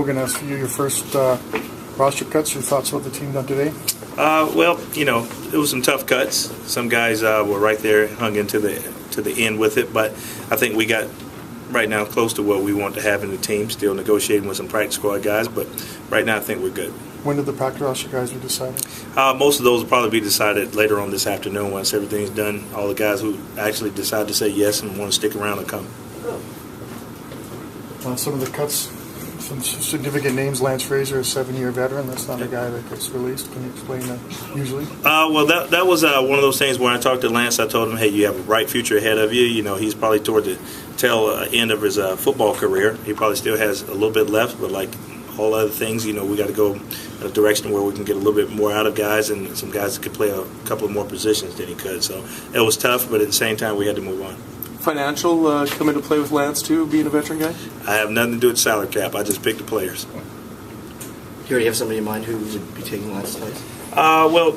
we're going to ask you your first roster cuts. Your thoughts about the team done today? Well, it was some tough cuts. Some guys were right there, hung into the end with it, but I think we got right now close to what we want to have in the team. Still negotiating with some practice squad guys, but right now I think we're good. When did the practice roster guys be decided? Most of those will probably be decided later on this afternoon once everything's done. All the guys who actually decide to say yes and want to stick around and come. Some of the cuts, some significant names. Lance Frazier, a 7-year veteran. That's not a guy that gets released. Can you explain that usually? Well, that was one of those things when I talked to Lance, I told him, hey, you have a bright future ahead of you. He's probably toward the tail end of his football career. He probably still has a little bit left, but like all other things, we got to go in a direction where we can get a little bit more out of guys and some guys that could play a couple of more positions than he could. So it was tough, but at the same time, we had to move on. Financial come into play with Lance, too, being a veteran guy? I have nothing to do with salary cap. I just pick the players. You already have somebody in mind who would be taking Lance's place? Well,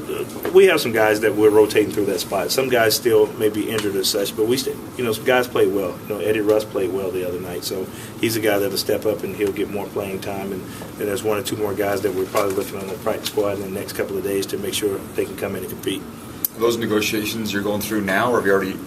we have some guys that we're rotating through that spot. Some guys still may be injured as such, but we still, some guys play well. Eddie Russ played well the other night, so he's a guy that'll step up and he'll get more playing time. And there's one or two more guys that we're probably looking on the practice squad in the next couple of days to make sure they can come in and compete. Are those negotiations you're going through now, or have you already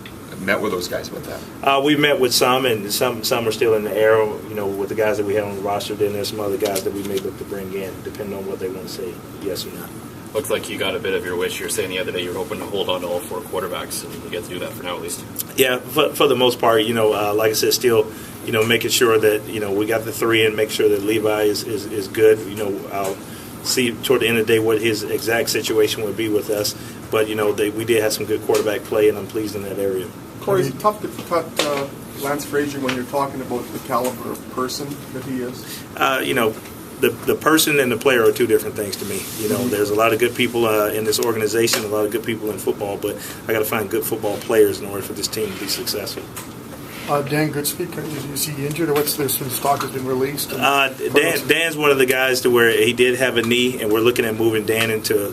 met with those guys about that? We met with some, and some are still in the air, with the guys that we have on the roster. Then there's some other guys that we may look to bring in, depending on what they want to say, yes or no. Looks like you got a bit of your wish. You were saying the other day you were hoping to hold on to all 4 quarterbacks, and you get to do that for now at least. Yeah, for the most part, like I said, still, making sure that, we got the 3 and make sure that Levi is good. I'll see toward the end of the day what his exact situation would be with us. But, we did have some good quarterback play, and I'm pleased in that area. Corey, it's tough to cut Lance Frazier when you're talking about the caliber of person that he is. The person and the player are two different things to me. There's a lot of good people in this organization, a lot of good people in football, but I got to find good football players in order for this team to be successful. Dan Goodspeed, is he injured, or what's this? His stock has been released? Dan's one of the guys to where he did have a knee, and we're looking at moving Dan into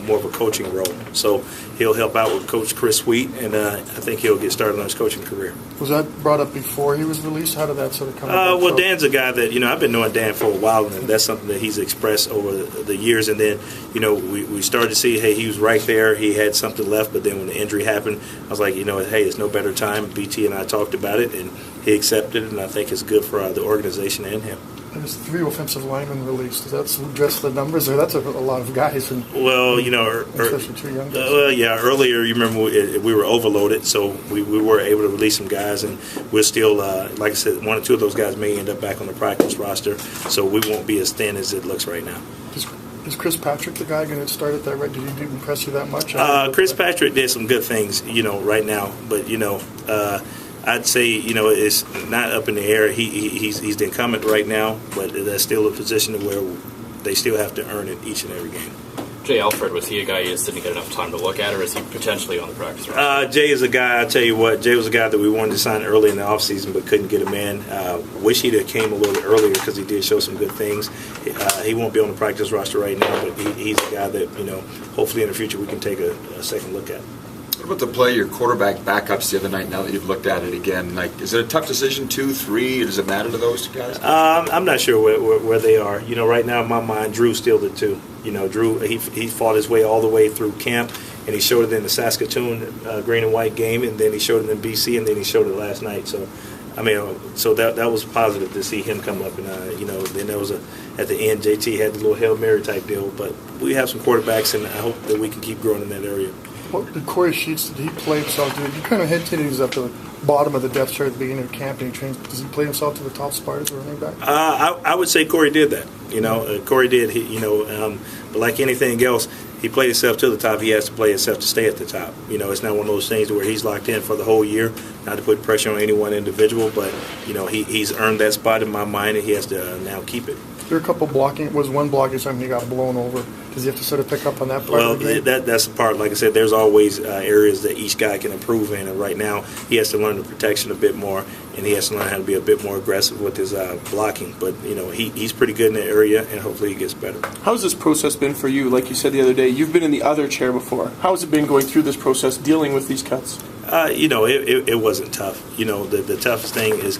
more of a coaching role. So he'll help out with Coach Chris Sweet, and I think he'll get started on his coaching career. Was that brought up before he was released? How did that sort of come about? Well, Dan's a guy that, I've been knowing Dan for a while, and that's something that he's expressed over the years. And then, we started to see, hey, he was right there. He had something left, but then when the injury happened, I was like, hey, there's no better time. BT and I talked about it, and he accepted it, and I think it's good for the organization and him. There's 3 offensive linemen released. Does that address the numbers? Or that's a lot of guys. Well, especially 2 young guys. Well, yeah. Earlier, you remember we were overloaded, so we were able to release some guys, and we're still, like I said, 1 or 2 of those guys may end up back on the practice roster, so we won't be as thin as it looks right now. Is Chris Patrick the guy going to start at that right? Did he impress you that much? Chris Patrick did some good things, right now, but I'd say, it's not up in the air. He's the incumbent right now, but that's still a position where they still have to earn it each and every game. Jay Alfred, was he a guy you just didn't get enough time to look at, or is he potentially on the practice roster? Jay is a guy, I'll tell you what, Jay was a guy that we wanted to sign early in the offseason but couldn't get him in. Wish he'd have came a little bit earlier because he did show some good things. He won't be on the practice roster right now, but he's a guy that, hopefully in the future we can take a second look at. What about the play your quarterback backups the other night? Now that you've looked at it again, is it a tough decision? 2, 3? Does it matter to those guys? I'm not sure where they are. Right now in my mind, Drew's still the 2. Drew he fought his way all the way through camp, and he showed it in the Saskatoon green and white game, and then he showed it in BC, and then he showed it last night. So, so that was positive to see him come up, and then there was at the end, JT had the little Hail Mary type deal. But we have some quarterbacks, and I hope that we can keep growing in that area. What did Corey Sheets, did he play himself? You kind of hinted he was at the bottom of the depth chart at the beginning of camp, and he trains. Does he play himself to the top spot as a running back? I would say Corey did that. Corey did. But like anything else, he played himself to the top. He has to play himself to stay at the top. It's not one of those things where he's locked in for the whole year. Not to put pressure on any one individual, but he's earned that spot in my mind, and he has to now keep it. There were a couple blocking. Was one blocking time he got blown over? Does he have to sort of pick up on that part? Well, of the game? that's the part. Like I said, there's always areas that each guy can improve in, and right now he has to learn the protection a bit more, and he has to learn how to be a bit more aggressive with his blocking. But he's pretty good in that area, and hopefully he gets better. How's this process been for you? Like you said the other day, you've been in the other chair before. How has it been going through this process, dealing with these cuts? It wasn't tough. The toughest thing is,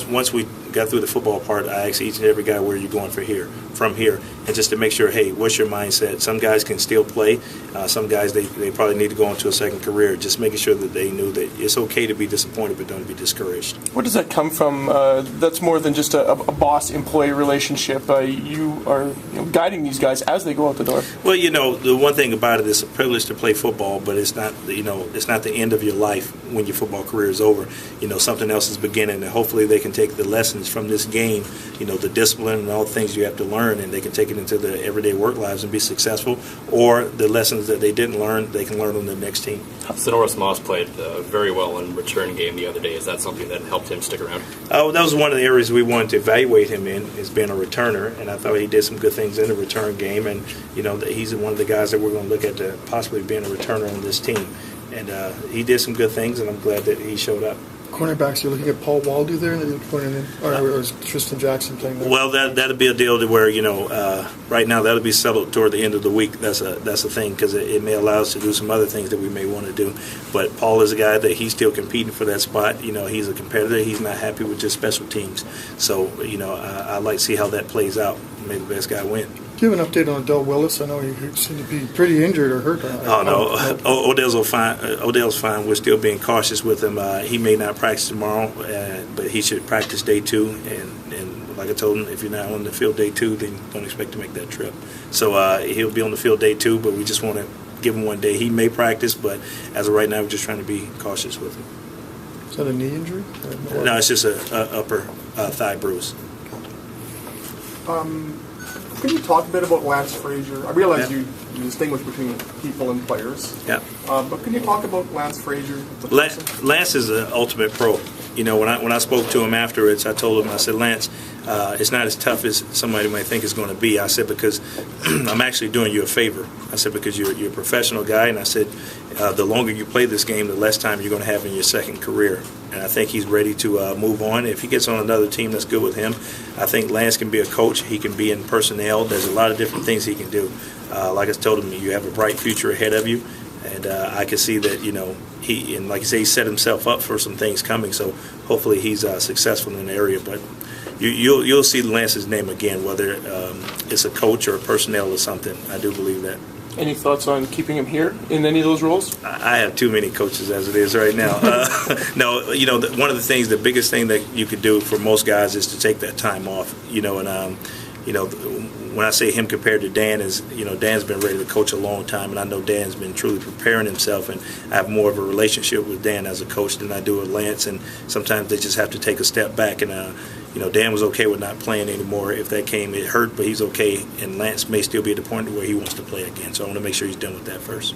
once we got through the football part, I asked each and every guy, where are you going from here, and just to make sure, hey, what's your mindset? Some guys can still play. Some guys, they probably need to go into a second career. Just making sure that they knew that it's okay to be disappointed, but don't be discouraged. Where does that come from? That's more than just a boss-employee relationship. You are guiding these guys as they go out the door. Well, the one thing about it is a privilege to play football, but it's not, it's not the end of your life when your football career is over. Something else is beginning, and hopefully they can take the lessons from this game, the discipline and all the things you have to learn, and they can take it into their everyday work lives and be successful, or the lessons that they didn't learn, they can learn on the next team. Sonoros Moss played very well in return game the other day. Is that something that helped him stick around? Oh, that was one of the areas we wanted to evaluate him in, is being a returner, and I thought he did some good things in the return game, and that he's one of the guys that we're going to look at to possibly being a returner on this team. And he did some good things, and I'm glad that he showed up. Cornerbacks, you're looking at Paul Waldo there, and you're pointing in, or is Tristan Jackson playing there? Well, that'd be a deal to where right now that'll be settled toward the end of the week. That's a thing, because it may allow us to do some other things that we may want to do. But Paul is a guy that he's still competing for that spot. He's a competitor. He's not happy with just special teams. So I like to see how that plays out. May the best guy win. Do you have an update on Odell Willis? I know he seemed to be pretty injured or hurt. Oh, no. Odell's fine. Odell's fine. We're still being cautious with him. He may not practice tomorrow, but he should practice day 2. And like I told him, if you're not on the field day 2, then don't expect to make that trip. So he'll be on the field day 2, but we just want to give him one day. He may practice, but as of right now, we're just trying to be cautious with him. Is that a knee injury? No, it's just a upper thigh bruise. Can you talk a bit about Lance Frazier? I realize you distinguish between people and players. Yeah. But can you talk about Lance Frazier? Lance is an ultimate pro. When I spoke to him afterwards, I told him, I said, Lance, it's not as tough as somebody might think it's going to be. I said, because I'm actually doing you a favor. I said, because you're a professional guy, and I said, the longer you play this game, the less time you're going to have in your second career. And I think he's ready to move on. If he gets on another team, that's good with him. I think Lance can be a coach. He can be in personnel. There's a lot of different things he can do. Like I told him, you have a bright future ahead of you. And I can see that, he, and like you say, he set himself up for some things coming. So hopefully he's successful in the area. But you'll see Lance's name again, whether it's a coach or a personnel or something. I do believe that. Any thoughts on keeping him here in any of those roles? I have too many coaches as it is right now. No, one of the things, the biggest thing that you could do for most guys is to take that time off. When I say him compared to Dan, is Dan's been ready to coach a long time, and I know Dan's been truly preparing himself, and I have more of a relationship with Dan as a coach than I do with Lance, and sometimes they just have to take a step back, and Dan was okay with not playing anymore. If that came, it hurt, but he's okay, and Lance may still be at the point where he wants to play again, so I want to make sure he's done with that first.